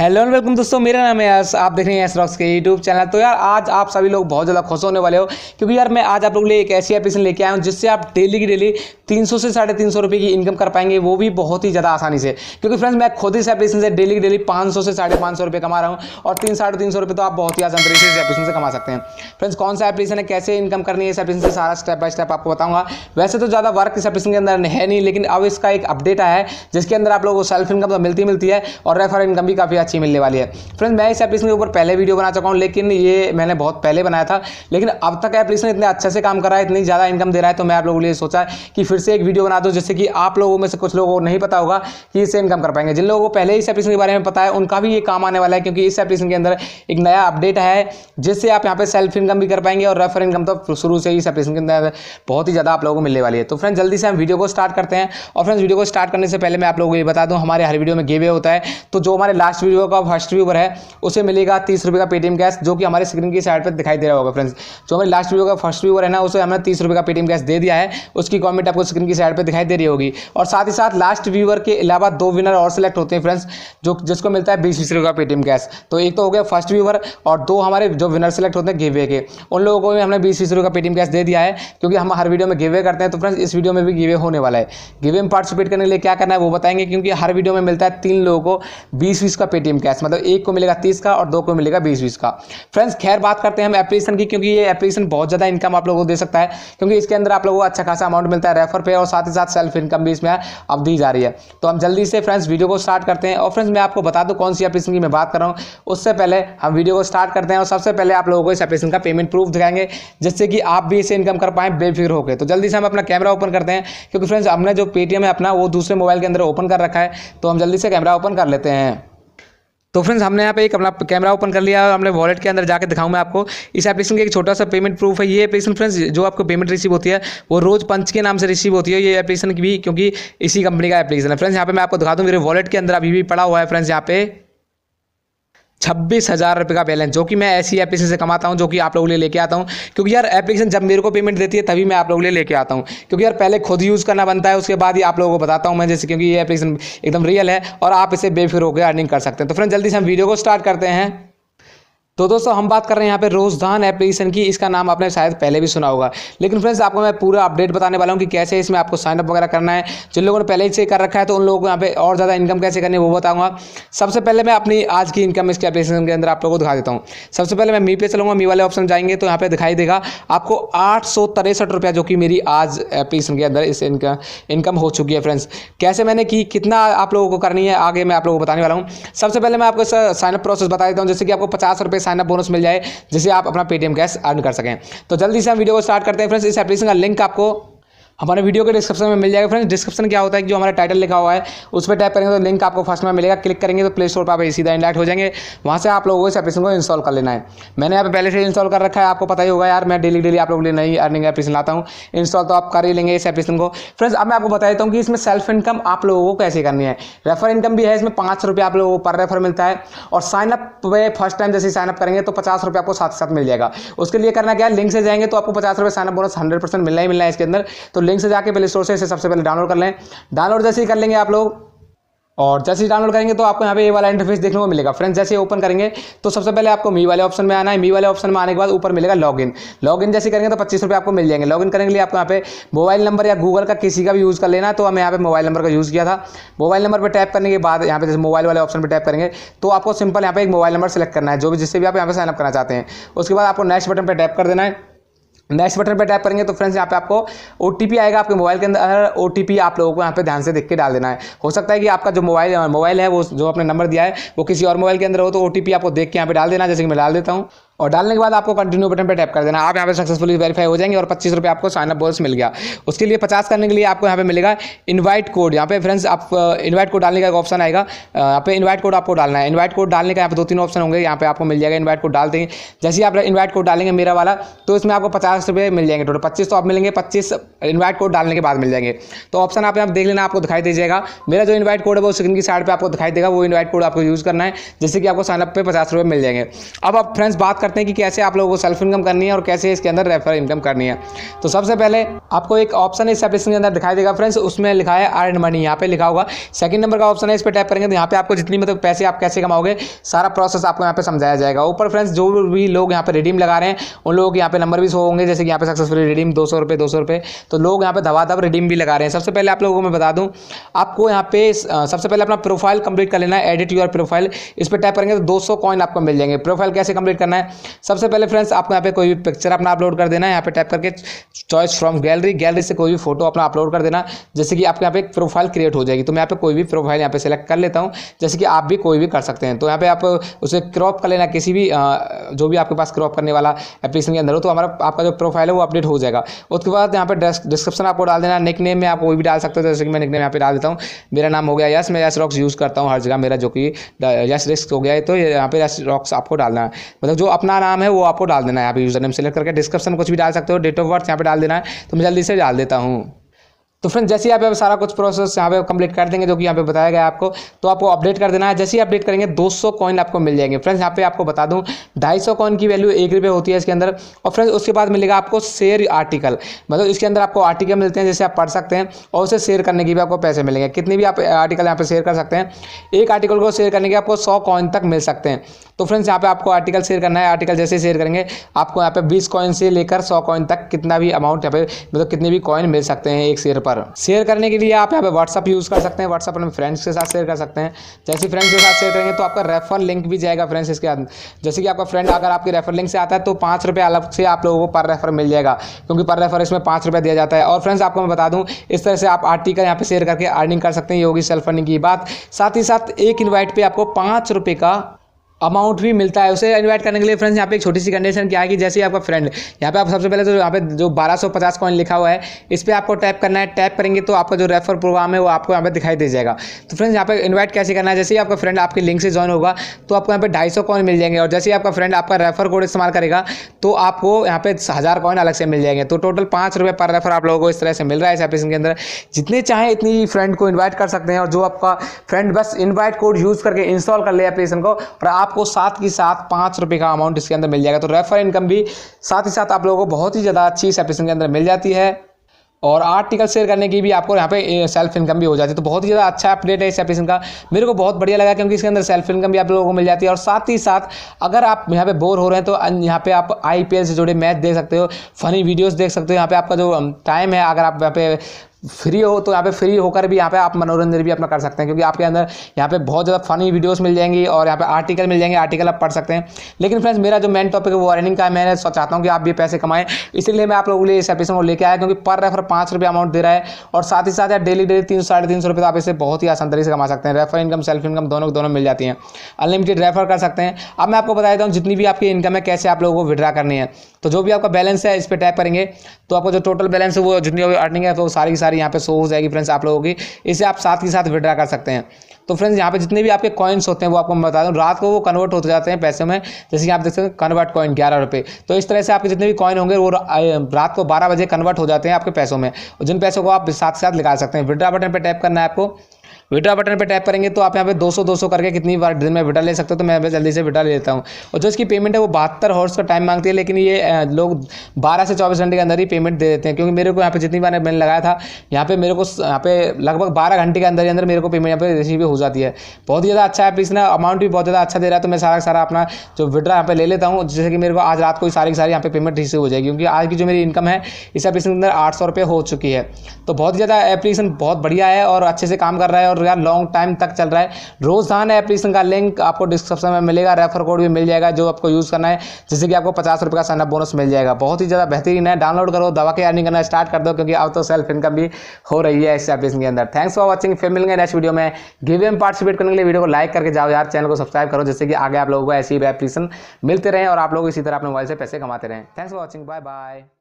Hello and welcome दोस्तों, मेरा नाम है यश। आप देख रहे हैं यश रॉक्स के यूट्यूब चैनल। तो यार आज आप सभी लोग बहुत ज़्यादा खुश होने वाले हो, क्योंकि यार मैं आज आप लोगों के लिए एक ऐसी एप्लीकेशन लेके आया हूँ जिससे आप डेली की डेली 300 से 350 रुपये की इनकम कर पाएंगे, वो भी बहुत ही ज़्यादा आसानी से। क्योंकि फ्रेंड्स मैं खुद इस एप्लीकेशन से डेली की डेली 500 से 550 रुपये कमा रहा हूँ, और 300-350 रुपये तो आप बहुत ही आसान तरीके से इस एप्लीकेशन से कमा सकते हैं। फ्रेंड्स कौन सा एप्लीकेशन है, कैसे इनकम करनी है इस एप्लीकेशन से, सारा स्टेप बाय स्टेप आपको बताऊंगा। वैसे तो ज़्यादा वर्क इस एप्लीकेशन के अंदर है नहीं, लेकिन अब इसका एक अपडेट आया है जिसके अंदर आप लोगों को सेल्फ इनकम तो मिलती है और रेफर इनकम भी काफ़ी अच्छी मिलने वाली है। फ्रेंड्स मैं इस एप्लीकेशन के ऊपर पहले वीडियो बना चुका हूँ, लेकिन ये मैंने बहुत पहले बनाया था, लेकिन अब तक एप्लीकेशन इतने अच्छे से काम कर रहा है, इतनी ज़्यादा इनकम दे रहा है, तो मैं आप लोगों के लिए सोचा कि फिर से एक वीडियो बना दूँ, जिससे कि आप लोगों में से कुछ लोगों को नहीं पता होगा कि इससे इनकम कर पाएंगे। जिन लोगों को पहले इस एप्लीकेशन के बारे में पता है उनका भी ये काम आने वाला है, क्योंकि इस एप्लीकेशन के अंदर एक नया अपडेट है जिससे आप यहाँ पे सेल्फ इनकम भी कर पाएंगे, और रेफर इनकम तो शुरू से ही इस एप्लीकेशन के अंदर बहुत ही ज़्यादा आप लोगों को मिलने वाली है। तो फ्रेंड्स जल्दी से हम वीडियो को स्टार्ट करते हैं। और फ्रेंड्स वीडियो को स्टार्ट करने से पहले मैं आप लोगों को ये बता दूँ, हमारे हर वीडियो में गिव अवे होता है। तो जो हमारे लास्ट वीडियो का फर्स्ट व्यूअर है उसे मिलेगा 30 रुपये का पेटीएम कैश, जो कि हमारे स्क्रीन की साइड पर दिखाई दे रहा होगा। फ्रेंड्स जो हमारे लास्ट वीडियो का फर्स्ट व्यूअर है ना, उसे हमने 30 रुपये का पेटीएम कैश दे दिया है, उसकी कमेंट आपको स्क्रीन की साइड पर दिखाई दे रही होगी। और साथ ही साथ लास्ट व्यूअर के अलावा 2 विनर और सिलेक्ट होते हैं फ्रेंड्स, जो जिसको मिलता है 20 रुपये का पेटीएम कैश। तो एक तो हो गया फर्स्ट व्यूअर, और 2 हमारे जो विनर सिलेक्ट होते हैं गिव अवे के, उन लोगों को भी हमने 20 रुपये का पेटीएम कैश दे दिया है, क्योंकि हम हर वीडियो में गिव अवे करते हैं। तो फ्रेंड्स इस वीडियो में भी गिव अवे होने वाला है। गिव अवे में पार्टिसिपेट करने के लिए क्या करना है वो बताएंगे, क्योंकि हर वीडियो में मिलता है 3 लोगों को 20 का पेटीएम कैश, मतलब एक को मिलेगा 30 का और 2 को मिलेगा 20 का। फ्रेंड्स खैर बात करते हैं हम एप्लीकेशन की, क्योंकि ये एप्लीकेशन बहुत ज़्यादा इनकम आप लोगों को दे सकता है, क्योंकि इसके अंदर आप लोगों को अच्छा खासा अमाउंट मिलता है रेफर पे, और साथ ही साथ सेल्फ इनकम भी इसमें अब दी जा रही है। तो हम जल्दी से फ्रेंड्स वीडियो को स्टार्ट करते हैं। और फ्रेंड्स मैं आपको बता दूं कौन सी एप्लीकेशन की मैं बात कर रहा हूँ, उससे पहले हम वीडियो को स्टार्ट करते हैं। और सबसे पहले आप लोगों को इस एप्लीकेशन का पेमेंट प्रूफ दिखाएंगे, जिससे कि आप भी इसे इनकम कर पाएं बेफिक्र होकर। तो जल्दी से हम अपना कैमरा ओपन करते हैं, क्योंकि फ्रेंड्स हमने जो पेटीएम है अपना वो दूसरे मोबाइल के अंदर ओपन कर रखा है, तो हम जल्दी से कैमरा ओपन कर लेते हैं। तो फ्रेंड्स हमने यहाँ पे एक अपना कैमरा ओपन कर लिया, और हमने वॉलेट के अंदर जाके दिखाऊं मैं आपको इस एप्लीकेशन का एक छोटा सा पेमेंट प्रूफ है। ये एप्लीकेशन फ्रेंड्स जो आपको पेमेंट रिसीव होती है वो रोज पंच के नाम से रिसीव होती है, ये एप्लीकेशन की भी, क्योंकि इसी कंपनी का एप्लीकेशन है। फ्रेंड्स यहाँ पे मैं आपको दिखा दूँ, मेरे वॉलेट के अंदर अभी भी पड़ा हुआ है फ्रेंड्स यहाँ पे 26,000 रुपये का बैलेंस, जो कि मैं ऐसी एप्लीकेशन से कमाता हूं, जो कि आप लोगों के लिए लेके आता हूं। क्योंकि यार एप्लीकेशन जब मेरे को पेमेंट देती है तभी मैं आप लोगों के लिए लेके आता हूं, क्योंकि यार पहले खुद यूज़ करना बनता है, उसके बाद ही आप लोगों को बताता हूं मैं, जैसे क्योंकि ये एप्लीकेशन एकदम रियल है और आप इसे बेफिक्र होकर अर्निंग कर सकते हैं। तो फ्रेंड जल्दी से हम वीडियो को स्टार्ट करते हैं। तो दोस्तों हम बात कर रहे हैं यहाँ पे रोजधान एप्लीकेशन की। इसका नाम आपने शायद पहले भी सुना होगा, लेकिन फ्रेंड्स आपको मैं पूरा अपडेट बताने वाला हूँ कि कैसे इसमें आपको साइनअप वगैरह करना है। जिन लोगों ने पहले से कर रखा है तो उन लोगों को यहाँ पे और ज़्यादा इनकम कैसे करनी है वो बताऊंगा। सबसे पहले मैं अपनी आज की इनकम इसके एप्लीकेशन के अंदर आप लोगों को दिखा देता हूँ। सबसे पहले मैं मी पे चलूँगा, मी वाले ऑप्शन जाएंगे तो यहाँ पे दिखाई देगा आपको 863 रुपया, जो कि मेरी आज एप्लीकेशन के अंदर इस इनकम हो चुकी है। फ्रेंड्स कैसे मैंने की, कितना आप लोगों को करनी है, आगे मैं आप लोगों को बताने वाला हूँ। सबसे पहले मैं आपको साइनअप प्रोसेस बता देता हूँ, जैसे कि आपको 50 रुपये साइनअप बोनस मिल जाए, जिससे आप अपना पेटीएम कैश अर्न कर सकें। तो जल्दी से हम वीडियो को स्टार्ट करते हैं। फ्रेंड्स इस एप्लीकेशन का लिंक आपको हमारे वीडियो के डिस्क्रिप्शन में मिल जाएगा। फ्रेंड्स डिस्क्रिप्शन क्या होता है कि जो हमारा टाइटल लिखा हुआ है उस पर टैप करेंगे तो लिंक आपको फर्स्ट में मिलेगा, क्लिक करेंगे तो प्ले स्टोर पर आप सीधा इंडायरेक्ट हो जाएंगे। वहाँ से आप लोगों को इस एप्लीकेशन को इंस्टॉल कर लेना है। मैंने यहाँ पे पहले से इंस्टॉल कर रखा है, आपको पता ही होगा यार, मैं डेली आप लोगों के लिए नई अर्निंग एप्लीकेशन लाता हूँ। इंस्टॉल तो आप कर ही लेंगे इस एप्लीकेशन को। फ्रेंड्स अब मैं आपको बता देता हूँ कि इसमें सेल्फ इनकम आप लोगों को कैसे करनी है। रेफर इनकम भी है इसमें, 5 रुपये आप लोगों को पर रेफर मिलता है, और साइनअप पे फर्स्ट टाइम जैसे साइनअप करेंगे तो 50 रुपये आपको साथ साथ मिल जाएगा। उसके लिए करना क्या है, लिंक से जाएंगे तो आपको 50 रुपये साइनअप बोनस 100% मिलना ही मिलना है इसके अंदर। तो लिंक से जाके प्ले स्टोर से इसे सबसे पहले डाउनलोड कर लें। डाउनलोड जैसे ही कर लेंगे आप लोग, और जैसे ही डाउनलोड करेंगे तो आपको यहाँ पे ये वाला इंटरफेस देखने को मिलेगा। फ्रेंड्स जैसे ओपन करेंगे तो सबसे पहले आपको मी वाले ऑप्शन में आना है। मी वाले ऑप्शन में आने के बाद ऊपर मिलेगा लॉगिन। लॉगिन जैसे करेंगे तो 25 रुपये आपको मिल जाएंगे। लॉगिन करने के लिए आपको यहाँ पे मोबाइल नंबर या गूगल का किसी का भी यूज़ कर लेना है। तो हमें यहाँ पे मोबाइल नंबर का यूज़ किया था। मोबाइल नंबर पर टैप करने के बाद यहाँ पे जैसे मोबाइल वाले ऑप्शन पर टैप करेंगे तो आपको सिंपल यहाँ पे एक मोबाइल नंबर सेलेक्ट करना है, जो भी जिससे भी आप यहाँ पे साइनअप करना चाहते हैं। उसके बाद आपको नेक्स्ट बटन पर टैप कर देना है। नेक्स्ट बटन पे टैप करेंगे तो फ्रेंड्स यहाँ पे आपको ओटीपी आएगा आपके मोबाइल के अंदर। ओटीपी आप लोगों को यहाँ पे ध्यान से देख के डाल देना है। हो सकता है कि आपका जो मोबाइल है वो जो आपने नंबर दिया है वो किसी और मोबाइल के अंदर हो, तो ओटीपी आपको देख के यहाँ पे डाल देना, जैसे कि मैं डाल देता हूँ। और डालने के बाद आपको कंटिन्यू बटन पे टैप कर देना। आप यहाँ पे सक्सेसफुली वेरीफाई हो जाएंगे और 25 रुपये आपको साइनअप बोनस मिल गया। उसके लिए 50 करने के लिए आपको यहाँ पे मिलेगा इनवाइट कोड। यहाँ पे फ्रेंड्स आप इनवाइट कोड डालने का एक ऑप्शन आएगा, यहाँ पे इनवाइट कोड आपको डालना है। इनवाइट कोड डालने का यहाँ पे 2-3 ऑप्शन होंगे, यहाँ पे आपको मिल जाएगा। इनवाइट कोड डाल देंगे, जैसे ही आप इनवाइट कोड डालेंगे मेरा वाला, तो इसमें आपको 50 रुपये मिल जाएंगे। टोटल 25 तो आप मिलेंगे, 25 इनवाइट कोड डालने के बाद मिल जाएंगे। तो ऑप्शन आप यहाँ देख लेना, आपको दिखाई दीजिएगा। मेरा जो इनवाइट कोड है वो स्क्रीन की साइड पर आपको दिखाई देगा, वो इनवाइट कोड आपको यूज़ करना है, जिससे कि आपको साइनअप पे 50 रुपये मिल जाएंगे। अब आप फ्रेंड्स बात करते करते हैं कि कैसे आप लोगों को सेल्फ इनकम करनी है और कैसे इसके अंदर रेफर इनकम करनी है। तो सबसे पहले आपको एक ऑप्शन है इस एप्लीकेशन के अंदर दिखाई देगा फ्रेंड्स, उसमें लिखा है अर्न मनी, यहाँ पे लिखा होगा। सेकंड नंबर का ऑप्शन है, इस पर टैप करेंगे तो यहाँ पे आपको जितनी मतलब पैसे आप कैसे कमाओगे सारा प्रोसेस आपको यहाँ पे समझाया जाएगा। ऊपर फ्रेंड्स जो भी लोग यहाँ पे रिडीम लगा रहे हैं उन लोगों के यहाँ पे नंबर भी शो होंगे, जैसे कि यहाँ पे सक्सेसफुली रिडीम 200 रुपये 200 रुपये, तो लोग यहाँ पे धबाधब रिडीम भी लगा रहे हैं। सबसे पहले आप लोगों को मैं बता दूँ, आपको यहाँ पे सबसे पहले अपना प्रोफाइल कंप्लीट कर लेना है, एडिट योर प्रोफाइल, इस पर टैप करेंगे तो 200 कॉइन आपको मिल जाएंगे। प्रोफाइल कैसे कंप्लीट करना है, सबसे पहले फ्रेंड्स आपको यहाँ पे कोई भी पिक्चर अपना अपलोड कर देना है, यहाँ पे टैप करके चॉइस फ्रॉम गैलरी से कोई भी फोटो अपना अपलोड कर देना, जैसे कि आपके यहाँ पे एक प्रोफाइल क्रिएट हो जाएगी। तो मैं यहाँ पे कोई भी प्रोफाइल यहाँ पे सेलेक्ट कर लेता हूँ, जैसे कि आप भी कोई भी कर सकते हैं। तो यहाँ पे आप उसे क्रॉप कर लेना, किसी भी जो भी आपके पास क्रॉप करने वाला एप्लीकेशन के अंदर हो, तो हमारा आपका जो प्रोफाइल है वो अपडेट हो जाएगा। उसके बाद यहाँ पे डिस्क्रिप्शन आपको डाल देना, निक नेम में आप कोई भी डाल सकते हो, जैसे कि मैं निक नेम यहाँ पे डाल देता हूँ, मेरा नाम हो गया यस, मैं यस रॉक्स यूज़ करता हूँ हर जगह मेरा, जो कि यस रिस्क हो गया है, तो यहाँ पे यस रॉक्स आपको डालना है, मतलब जो अपना नाम है वो आपको डाल देना है। यहाँ पे यूजर नेम सेलेक्ट करके डिस्क्रिप्शन कुछ भी डाल सकते हो, डेट ऑफ बर्थ यहाँ पे डाल देना है। तो मैं जल्दी से डाल देता हूँ। तो फ्रेंड्स जैसे ही आप सारा कुछ प्रोसेस यहाँ पे कंप्लीट कर देंगे जो कि यहाँ पे बताया गया आपको, तो आपको अपडेट कर देना है। जैसे ही अपडेट करेंगे 200 कॉइन आपको मिल जाएंगे। फ्रेंड्स यहाँ पे आपको बता दूँ 250 कॉइन की वैल्यू 1 रुपये होती है इसके अंदर। और फ्रेंड्स उसके बाद मिलेगा आपको शेयर आर्टिकल, मतलब इसके अंदर आपको आर्टिकल मिलते हैं जैसे आप पढ़ सकते हैं, और उसे शेयर करने की भी आपको पैसे मिलेंगे। कितनी भी आप आर्टिकल यहाँ पे शेयर कर सकते हैं, एक आर्टिकल को शेयर करने के आपको 100 कॉइन तक मिल सकते हैं। तो फ्रेंड्स यहाँ पे आपको आर्टिकल शेयर करना है, आर्टिकल जैसे शेयर करेंगे आपको यहाँ पे 20 कॉइन से लेकर 100 कॉइन तक कितना भी अमाउंट यहाँ पे मतलब कितने भी कॉइन मिल सकते हैं एक शेयर पर। शेयर करने के लिए आप यहाँ पे व्हाट्सअप यूज़ कर सकते हैं, व्हाट्सअप अपने फ्रेंड्स के साथ शेयर कर सकते हैं। जैसे फ्रेंड्स के साथ शेयर करेंगे तो आपका रेफर लिंक भी जाएगा फ्रेंड्स इसके अंदर, जैसे कि आपका फ्रेंड अगर आपके रेफर लिंक से आता है तो 5 रुपये अलग से आप लोगों को पर रेफर मिल जाएगा, क्योंकि पर रेफर इसमें 5 रुपये दिया जाता है। और फ्रेंड्स आपको मैं बता दूँ इस तरह से आप आर्टिकल यहाँ पे शेयर करके अर्निंग कर सकते हैं, ये होगी सेल्फ अर्निंग की बात। साथ ही साथ एक इन्वाइट पे आपको 5 रुपये का अमाउंट भी मिलता है। उसे इनवाइट करने के लिए फ्रेंड्स यहाँ पे एक छोटी सी कंडीशन क्या है कि जैसे ही आपका फ्रेंड यहाँ पे आप सबसे पहले तो यहाँ पे जो 1250 कॉइन लिखा हुआ है इस पर आपको टैप करना है। टैप करेंगे तो आपका जो रेफर प्रोग्राम है वो आपको यहाँ पे दिखाई दे जाएगा। तो फ्रेंड्स यहाँ पे इनवाइट कैसे करना है, जैसे ही आपका फ्रेंड आपके लिंक से ज्वाइन होगा तो आपको यहाँ पे 250 कॉइन मिल जाएंगे, और जैसे ही आपका फ्रेंड आपका रेफर कोड इस्तेमाल करेगा तो आपको यहाँ पे 1000 कॉइन अलग से मिल जाएंगे। तो टोटल 5 रुपये पर रेफर आप लोगों को इस तरह से मिल रहा है इस एप्लीकेशन के अंदर। जितने चाहें इतनी फ्रेंड को इन्वाइट कर सकते हैं, और जो आपका फ्रेंड बस इन्वाइट कोड यूज़ करके इंस्टॉल कर ले एप्लीकेशन को, और आपको साथ ही साथ 5 रुपये का अमाउंट इसके अंदर मिल जाएगा। तो रेफर इनकम भी साथ ही साथ आप लोगों को बहुत ही ज़्यादा अच्छी इस एप्लीकेशन के अंदर मिल जाती है, और आर्टिकल शेयर करने की भी आपको यहाँ पे सेल्फ इनकम भी हो जाती है। तो बहुत ही ज़्यादा अच्छा अपडेट है इस एप्लीकेशन का, मेरे को बहुत बढ़िया लगा, क्योंकि इसके अंदर सेल्फ इनकम भी आप लोगों को मिल जाती है। और साथ ही साथ अगर आप यहाँ पे बोर हो रहे हैं तो यहाँ पे आप IPL से जुड़े मैच देख सकते हो, फनी वीडियोस देख सकते हो। यहाँ पे आपका जो टाइम है, अगर आप यहाँ पे फ्री हो तो यहाँ पे फ्री होकर भी यहाँ पे आप मनोरंजन भी अपना कर सकते हैं, क्योंकि आपके अंदर यहाँ पे बहुत ज़्यादा फनी वीडियोस मिल जाएंगी और यहाँ पे आर्टिकल मिल जाएंगे, आर्टिकल आप पढ़ सकते हैं। लेकिन फ्रेंड्स मेरा जो मेन टॉपिक है वो अर्निंग का है, मैं चाहता हूँ कि आप भी पैसे कमाएं, इसीलिए मैं आप लोगों के लिए इस एप्लीकेशन को लेकर आया, क्योंकि पर रेफर 5 रुपये अमाउंट दे रहा है, और साथ ही साथ यार डेली 300-350 रुपये तो आप इसे बहुत ही आसान तरीके से कमा सकते हैं। रेफर इनकम सेल्फ इनकम दोनों मिल जाती हैं, अनलिमिटेड रेफर कर सकते हैं। अब मैं आपको बता देता हूँ जितनी भी आपकी इनकम है कैसे आप लोगों को विड्रा करनी है। तो जो भी आपका बैलेंस है इस पर टैप करेंगे तो आपको जो टोटल बैलेंस है वो जितनी भी अर्निंग है तो सारी की सारी यहाँ पे शो हो जाएगी फ्रेंड्स आप लोगों की। इसे आप साथ ही साथ विड्रा कर सकते हैं। तो फ्रेंड्स यहाँ पे जितने भी आपके कॉइन्स होते हैं वो आपको मैं बता दूँ रात को वो कन्वर्ट होते जाते हैं पैसे में, जैसे कि आप देख सकते हैं कन्वर्ट कॉइन 11 रुपये। तो इस तरह से आपके जितने भी कॉइन होंगे वो रात को 12 बजे कन्वर्ट हो जाते हैं आपके पैसों में, और जिन पैसों को आप साथ साथ निकाल सकते हैं। विड्रा बटन पर टैप करना है आपको, विड्रा बटन पे टैप करेंगे तो आप यहाँ पे 200 करके कितनी बार दिन में विड्रा ले सकते हो। तो मैं जल्दी से विड्रा ले लेता हूँ, और जो इसकी पेमेंट है वो 72 हॉर्स का टाइम मांगती है, लेकिन ये लोग 12 से 24 घंटे के अंदर ही पेमेंट दे देते हैं। क्योंकि मेरे को यहाँ पे जितनी बार मैंने लगाया था यहाँ पे मेरे को यहाँ पे लगभग 12 घंटे के अंदर ही अंदर मेरे को पेमेंट यहाँ पे रिसीव हो जाती है। बहुत ही ज़्यादा अच्छा है, इसने अमाउंट भी बहुत ज़्यादा अच्छा दे रहा है। तो मैं सारा अपना जो विड्रा यहाँ पे ले लेता हूँ, जैसे कि मेरे को आज रात को सारी की सारी यहाँ पे पेमेंट रिसीव हो जाएगी, क्योंकि आज की जो मेरी इनकम है इस एप्लीकेशन के अंदर 800 रुपये हो चुकी है। तो बहुत ज़्यादा एप्लीकेशन बहुत बढ़िया है और अच्छे से काम कर रहा है, और यार लॉन्ग टाइम तक चल रहा है। रोज़धान एप्लीकेशन का लिंक आपको डिस्क्रिप्शन में मिलेगा, रेफर कोड भी मिल जाएगा जो आपको यूज़ करना है, जिससे कि आपको 50 रुपये का साइनअप बोनस मिल जाएगा। बहुत ही ज़्यादा बेहतरीन है, डाउनलोड करो, दवा के अर्निंग करना स्टार्ट कर दो, क्योंकि अब तो सेल्फ इनकम भी हो रही है इस एप्लीकेशन के अंदर। थैंक्स फॉर वॉचिंग, फिर मिलेंगे नेक्स्ट वीडियो में। गिव में पार्टिसिपेट करने के लिए वीडियो को लाइक करके जाओ यार, चैनल को सब्सक्राइब करो, जिससे कि आगे आप लोगों को ऐसी एप्लीकेशन मिलते रहें और आप लोग इसी तरह अपने मोबाइल से पैसे कमाते रहें। Thanks for watching, bye bye.